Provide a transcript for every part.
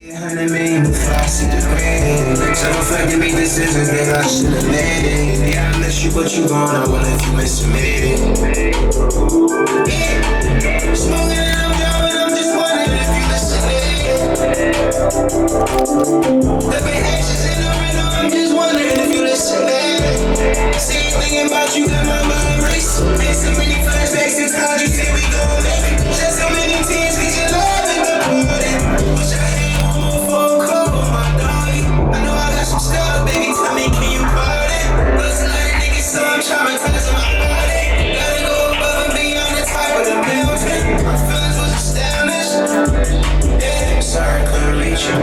100 million before I see the grade. Some affected me decisions that I should have made. Yeah, I miss you, but you gone. I will if you miss me. Smoking and I'm driving, I'm just wondering if you listening. There be ashes in the window, I'm just wondering if you listening. See you thinking about you, got my mind racing. Ain't so many flashbacks since how you say we gon' make it. Just so many tears, cause your love ain't the party. Wish I had phone call on my doggy. I know I got some stuff, baby. Tell me, can you party? Looks like niggas, so I'm traumatized on my body. Gotta go above and beyond the top of the mountain. My feelings was established. Yeah, sorry, couldn't reach you.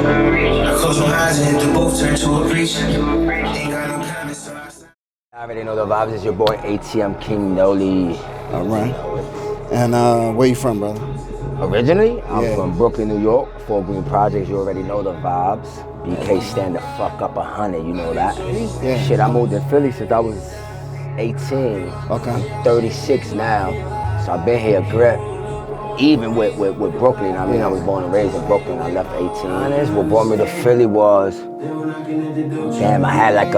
I close my eyes and hit the booth, turn to a preacher. Ain't got no comments, so I already know the vibes. It's your boy ATM King Nolly. All right. And where you from, brother? Originally, I'm from Brooklyn, New York. 4 Green Projects, you already know the vibes. BK stand the fuck up 100, you know that. Yeah. Shit, I moved in Philly since I was 18. Okay. I'm 36 now, so I've been here grip. Even with Brooklyn, I mean, I was born and raised in Brooklyn. I left 18. Honest, what brought me to Philly was, damn, I had like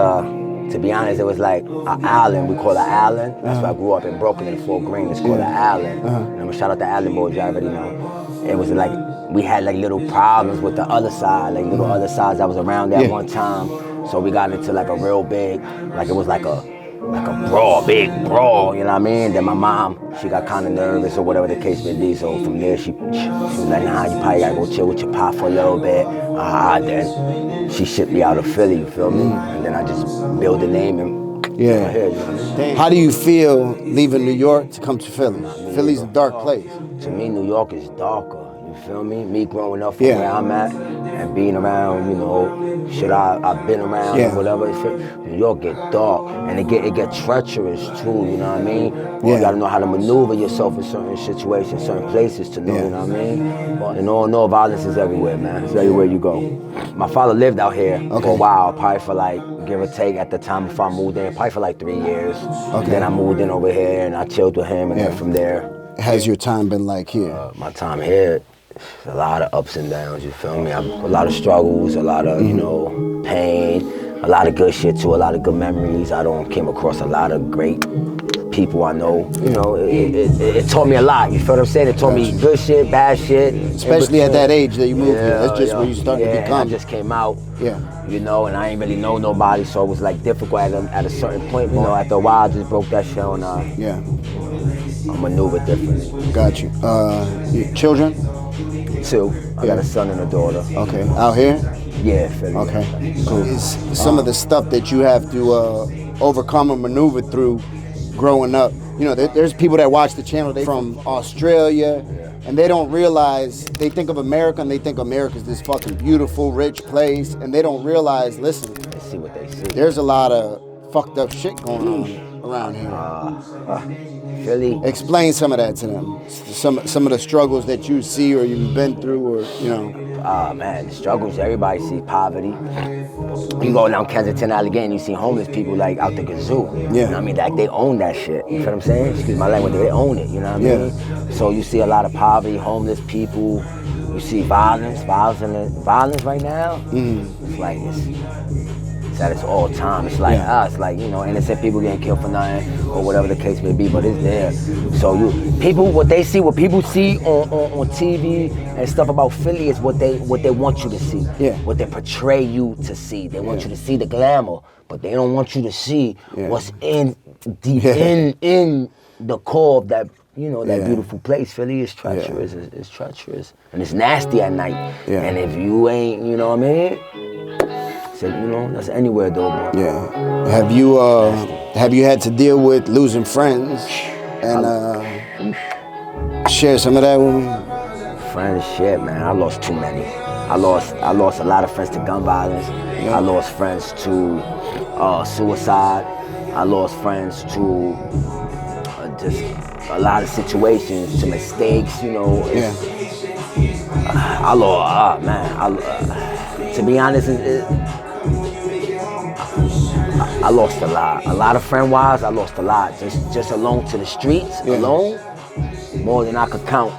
to be honest, it was like an island. We call it an island. That's why I grew up in Brooklyn in 4 Green. It's called an island. And I'm gonna shout out the Island boys, you already know. It was like, we had like little problems with the other side, like little other sides that was around there at one time. So we got into like a real big, like it was like a brawl, big brawl, you know what I mean? Then my mom, she got kind of nervous or whatever the case may be. So from there, she was like, nah, you probably gotta go chill with your pop for a little bit. Then she shipped me out of Philly, you feel me? And then I just built a name and yeah. Here, you know what I mean? How do you feel leaving New York to come to Philly? Philly's a dark place. To me, New York is darker. You feel me? Me growing up from where I'm at and being around, you know, shit I've been around and whatever. New York get dark and it get treacherous too. You know what I mean? You gotta know how to maneuver yourself in certain situations, certain places to know. You know what I mean? But in all, violence is everywhere, man. It's everywhere you go. My father lived out here for a while, probably for like, give or take, at the time before I moved in, probably for like 3 years. Then I moved in over here and I chilled with him, and then from there. Has your time been like here? My time here, a lot of ups and downs, you feel me? A lot of struggles, a lot of, you know, pain, a lot of good shit too, a lot of good memories. I came across a lot of great people I know. You know, it taught me a lot, you feel what I'm saying? It taught me good shit, bad shit. Especially at that age that you moved here. That's just where you started to become. And I just came out, you know, and I ain't really know nobody, so it was like difficult at a certain point. You know, after a while, I just broke that shit and I maneuver differently. Got you. Your children? 2. I got a son and a daughter. Okay. Out here? Yeah, Philly. Okay, cool. Some of the stuff that you have to overcome and maneuver through growing up. You know, there's people that watch the channel, they from Australia, and they don't realize, they think of America and they think America's this fucking beautiful, rich place, and they don't realize, listen, they see what they see. There's a lot of fucked up shit going on around here. Philly. Explain some of that to them. Some of the struggles that you see or you've been through, or you know. Man, the struggles. Everybody see poverty. You go down Kensington Allegheny, you see homeless people like out the gazoo. You know what I mean? Like they own that shit. You feel what I'm saying? Excuse my language. They own it. You know what I mean? So you see a lot of poverty, homeless people. You see violence right now. It's like it's at its all time. It's like us, like, you know, innocent people getting killed for nothing or whatever the case may be, but it's there. So what people see on TV and stuff about Philly is what they want you to see. What they portray you to see. They want you to see the glamour, but they don't want you to see what's in the core of that, you know, that beautiful place. Philly is treacherous. It's treacherous. And it's nasty at night. And if you ain't, you know what I mean? So, you know, that's anywhere though, bro. Have you had to deal with losing friends and share some of that with me? Friends, shit, man. I lost too many. I lost a lot of friends to gun violence. I lost friends to suicide. I lost friends to just a lot of situations, to mistakes, you know. I lost, man. To be honest, I lost a lot. A lot of friend-wise, I lost a lot. Just alone to the streets, alone, more than I could count.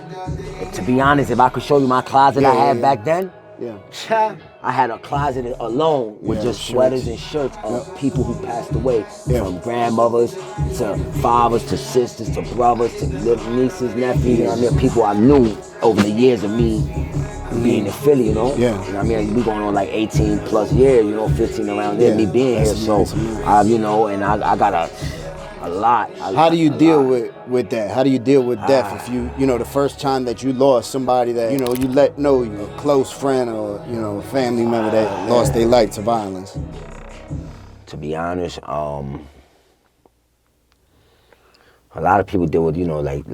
To be honest, if I could show you my closet I had back then, Yeah. I had a closet alone with just sweaters and shirts of people who passed away, from grandmothers to fathers to sisters to brothers to little nieces, nephews. You know what I mean? People I knew over the years of me being in Philly, you know? Yeah. You know what I mean? We going on like 18 plus years, you know, 15 around there, me being here. So, you know, and I got a lot. How do you deal with that? How do you deal with death if you know, the first time that you lost somebody that, you know, you let know you a close friend or, you know, a family member that lost their life to violence? To be honest, a lot of people deal with, you know, like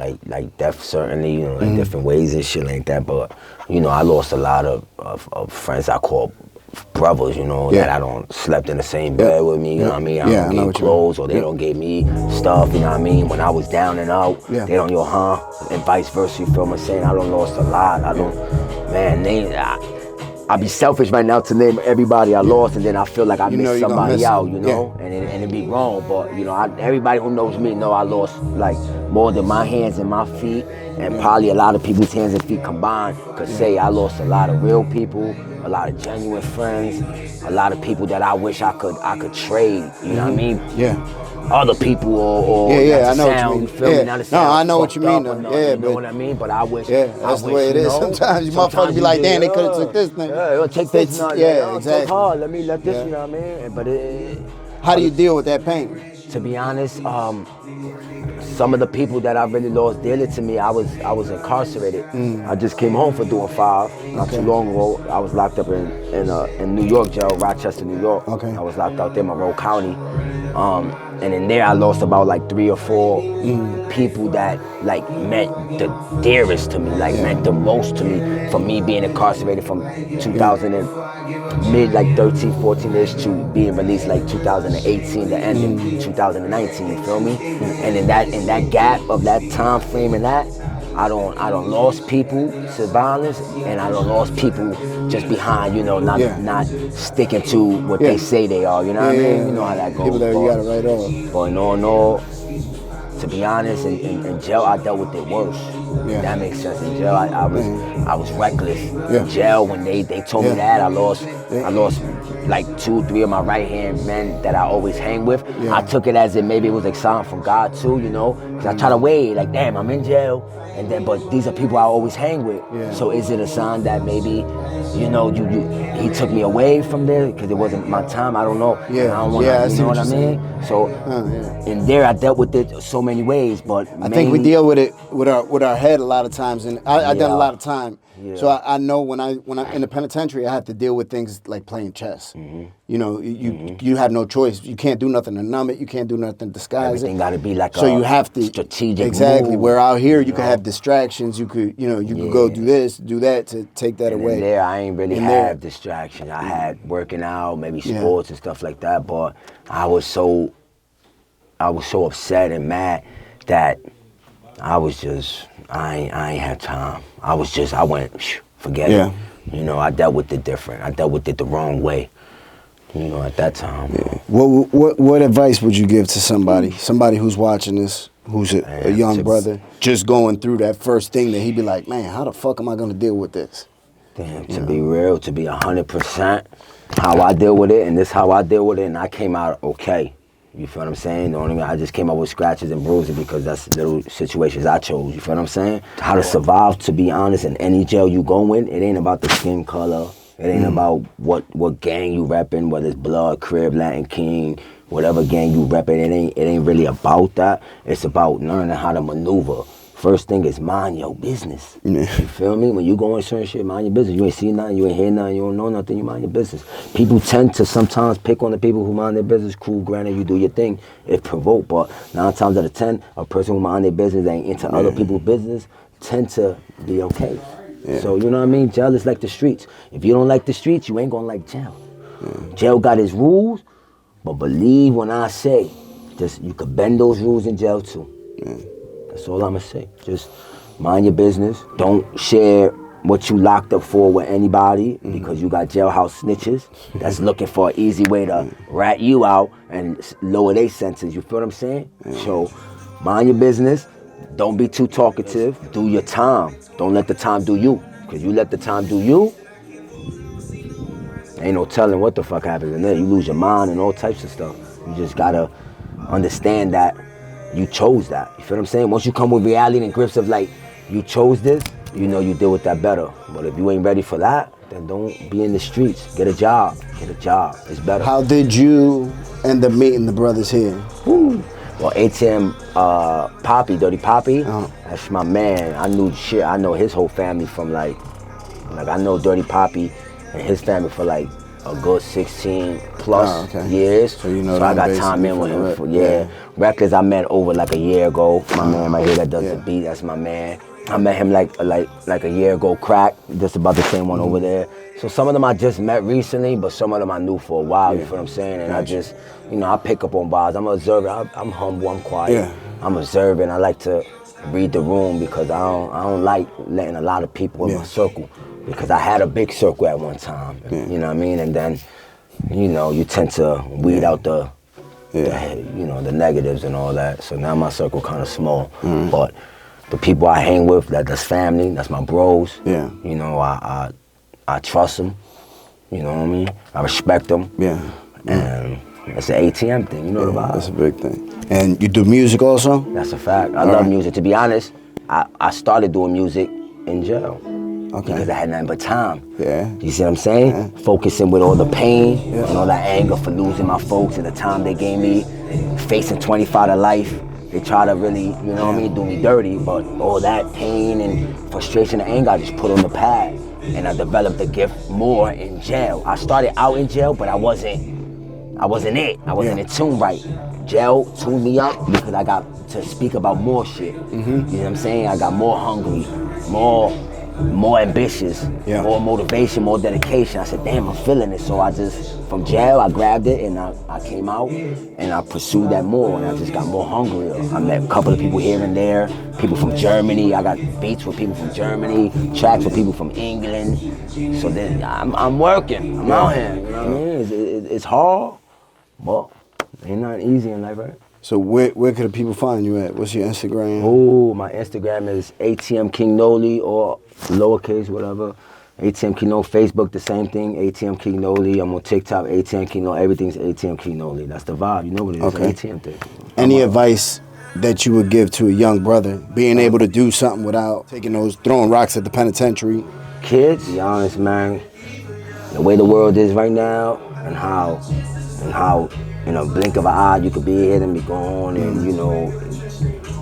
death, certainly, you know, like different ways and shit like that. But, you know, I lost a lot of friends I call brothers, you know, that I don't slept in the same bed with me, you know what I mean? I don't give clothes, or they don't give me stuff, you know what I mean? When I was down and out, they don't, and vice versa, you feel me? Saying I don't lost a lot. I don't, man, I'd be selfish right now to name everybody I lost, and then I feel like I missed somebody out, you know, and it'd be wrong. But, you know, everybody who knows me know I lost like more than my hands and my feet, and probably a lot of people's hands and feet combined could say I lost a lot of real people, a lot of genuine friends, a lot of people that I wish I could trade, you know what I mean? Yeah. Other people or I know sound, what you mean. You feel me? Not the sound I know what you mean. Nothing, Yeah, you know what I mean? But I wish. That's the way it is. Sometimes you motherfuckers be like, damn, they could have took this thing. Yeah, take this. Exactly. Take hard. Let this. You know what I mean? But how do you deal with that pain? To be honest, some of the people that I really lost dearly to me, I was incarcerated. I just came home for doing 5 not too long ago. I was locked up in New York jail, Rochester, New York. I was locked out there in Monroe County. And in there I lost about like 3 or 4 people that like meant the dearest to me, like meant the most to me, from me being incarcerated from 2000 and mid like 13, 14-ish to being released like 2018 to end in 2019, you feel me? And in that gap of that time frame and that, I don't lost people to violence, and I don't lost people just behind, you know, not sticking to what they say they are, you know what I mean? You know how that goes. People that you gotta write off. But no, to be honest, in jail I dealt with it worse. That makes sense. In jail I was reckless. In jail when they told me that I lost like 2, 3 of my right hand men that I always hang with. I took it as if maybe it was a sign from God too, you know, because I try to weigh like, damn, I'm in jail. And then, but these are people I always hang with. So is it a sign that maybe, you know, he took me away from there because it wasn't my time? I don't know. I don't wanna, you know what I mean? So in there, I dealt with it so many ways, but I think we deal with it with our head a lot of times, and I done a lot of time. So I know when I'm in the penitentiary, I have to deal with things like playing chess. You know, you have no choice. You can't do nothing to numb it. You can't do nothing to disguise everything it. Got to be like so you have to strategic. Exactly. Move, where out here you can have distractions. You could could go do this, do that to take that away. There I ain't really have distractions. I had working out, maybe sports and stuff like that. But I was so upset and mad that I ain't had time. I went, forget it. You know, I dealt with it different. I dealt with it the wrong way. You know, at that time. What advice would you give to somebody who's watching this, who's a young brother, just going through that first thing that he'd be like, man, how the fuck am I gonna deal with this? Damn, to be real, to be 100% how I deal with it, and this how I deal with it, and I came out okay. You feel what I'm saying? The only I just came out with scratches and bruises because that's little situations I chose. You feel what I'm saying? How to survive, to be honest, in any jail you go in, it ain't about the skin color. It ain't about what gang you repping, whether it's Blood, Crib, Latin King, whatever gang you repping. It ain't really about that. It's about learning how to maneuver. First thing is mind your business. You feel me? When you go in certain shit, mind your business. You ain't see nothing, you ain't hear nothing, you don't know nothing, you mind your business. People tend to sometimes pick on the people who mind their business. Cool, granted, you do your thing, if provoked, but 9 times out of 10, a person who mind their business ain't into other people's business tend to be okay. So, you know what I mean? Jail is like the streets. If you don't like the streets, you ain't gonna like jail. Jail got its rules, but believe when I say, just you could bend those rules in jail too. That's all I'ma say. Just mind your business. Don't share what you locked up for with anybody because you got jailhouse snitches that's looking for an easy way to rat you out and lower their sentences. You feel what I'm saying? So mind your business. Don't be too talkative. Do your time. Don't let the time do you. Because you let the time do you, Ain't no telling what the fuck happens in there. You lose your mind and all types of stuff. You just gotta understand that you chose that. You feel what I'm saying? Once you come with reality and grips of like, you chose this, you know you deal with that better. But if you ain't ready for that, then don't be in the streets. Get a job. Get a job. It's better. How did you end up meeting the brothers here? Woo. Well, ATM Poppy, Dirty Poppy, that's my man. I know his whole family from like I know Dirty Poppy and his family for like a good 16 plus years. So you know I got time in with him for Records I met over like a year ago. My man right here that does the beat, that's my man. I met him like a year ago, Crack, just about the same one over there. So some of them I just met recently, but some of them I knew for a while, you feel what I'm saying? And I just, I pick up on vibes. I'm an observer, I'm humble, I'm quiet. I'm observant, I like to read the room because I don't like letting a lot of people in my circle. Because I had a big circle at one time, you know what I mean? And then, you tend to weed out the negatives and all that. So now my circle kind of small, but the people I hang with, that's family, that's my bros. Yeah. I trust them, you know what I mean? I respect them. Yeah. And it's an ATM thing, you know the vibe. That's a big thing. And you do music also? That's a fact. I love music. To be honest, I started doing music in jail. Okay. Because I had nothing but time. Yeah. You see what I'm saying? Yeah. Focusing with all the pain and all that anger for losing my folks and the time they gave me, facing 25 to life. They try to really, do me dirty, but all that pain and frustration and anger I just put on the pad. And I developed the gift more in jail. I started out in jail, but I wasn't it. I wasn't in tune right. Jail tuned me up because I got to speak about more shit. You know what I'm saying? I got more hungry, more ambitious, more motivation, more dedication. I said, damn, I'm feeling it. So from jail, I grabbed it and I came out and I pursued that more and I just got more hungrier. I met a couple of people here and there, people from Germany. I got beats with people from Germany, tracks with people from England. So then I'm working, I'm out here, you know what I mean? It's hard, but it ain't not easy in life, right? So where could the people find you at? What's your Instagram? Oh, my Instagram is ATM King Nolly or lowercase, whatever. ATM King Nolly. Facebook, the same thing, ATM King Nolly. I'm on TikTok, ATM King Nolly. Everything's ATM King Nolly. That's the vibe. You know what it is, ATM thing. Any advice that you would give to a young brother, being able to do something without throwing rocks at the penitentiary? Kids, be honest, man. The way the world is right now and how in a blink of an eye, you could be here and be gone. And,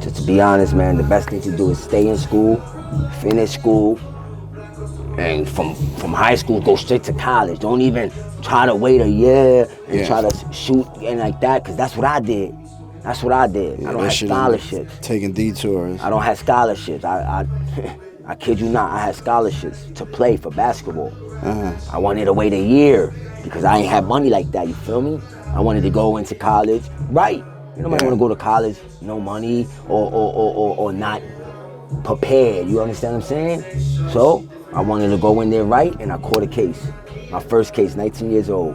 just to be honest, man, the best thing to do is stay in school, finish school, and from high school, go straight to college. Don't even try to wait a year and try to shoot and like that, because that's what I did. I don't have scholarships. Taking detours. I don't have scholarships. I kid you not, I had scholarships to play for basketball. I wanted to wait a year because I ain't have money like that, you feel me? I wanted to go into college, right. Nobody want to go to college, no money, or not prepared, you understand what I'm saying? So, I wanted to go in there right, and I caught a case. My first case, 19 years old.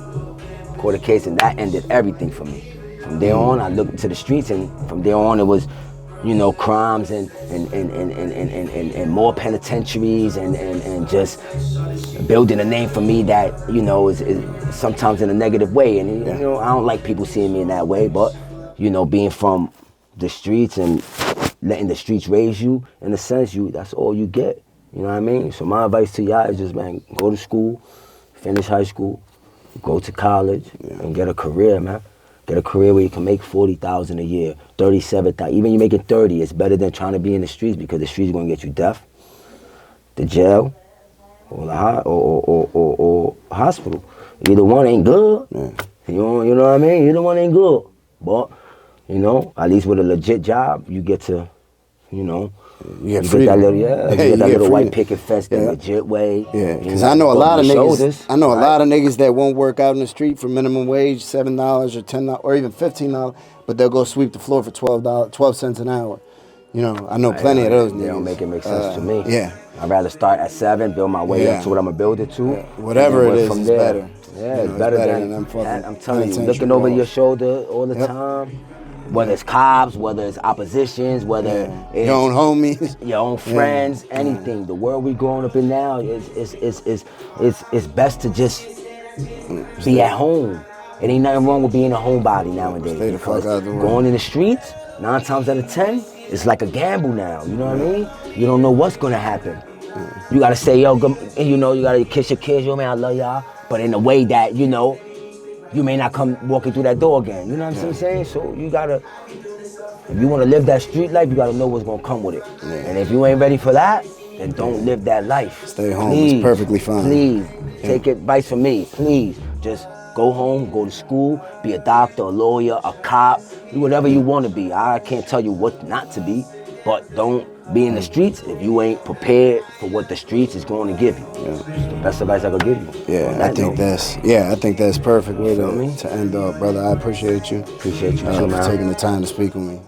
Caught a case, and that ended everything for me. From there on, I looked into the streets, and from there on, it was, crimes and more penitentiaries and just building a name for me that, is sometimes in a negative way. And, I don't like people seeing me in that way, but, being from the streets and letting the streets raise you, in a sense, that's all you get. You know what I mean? So my advice to y'all is just, man, go to school, finish high school, go to college, and get a career, man. Get a career where you can make $40,000 a year, $37,000. Even you making 30, it's better than trying to be in the streets, because the streets are gonna get you deaf, the jail, or hospital. Either one ain't good. You know what I mean? Either one ain't good. But at least with a legit job, you get to, you get that little white picket fence the legit way. Yeah, because I know a lot of niggas. I know a lot of niggas that won't work out in the street for minimum wage, $7 or $10 or even $15, but they'll go sweep the floor for $12 cents an hour. I know plenty of those niggas. They don't make it make sense to me. Yeah, I'd rather start at 7, build my way up to what I'm gonna build it to. Whatever it is, it's better. Yeah, it's better than I'm telling you, looking over your shoulder all the time. Whether it's cops, whether it's oppositions, whether it's your own homies, your own friends, anything. The world we growing up in now is best to just Be at home. It ain't nothing wrong with being a homebody nowadays. Stay the fuck out the way. Going in the streets, 9 times out of 10, it's like a gamble now. You know what I mean? You don't know what's gonna happen. You gotta say, yo, you know, you gotta kiss your kids, yo, man, I love y'all. But in a way that, you know, you may not come walking through that door again. You know what I'm saying? So you gotta, if you wanna live that street life, you gotta know what's gonna come with it. Yeah. And if you ain't ready for that, then don't live that life. Stay home. Please, It's perfectly fine. Please, take advice from me. Please, just go home, go to school, be a doctor, a lawyer, a cop, do whatever you want to be. I can't tell you what not to be, but don't be in the streets if you ain't prepared for what the streets is going to give you. It's the best advice I could give you. Yeah, I think that's perfect way to end up, brother. I appreciate you. Appreciate you too, for man. taking the time to speak with me.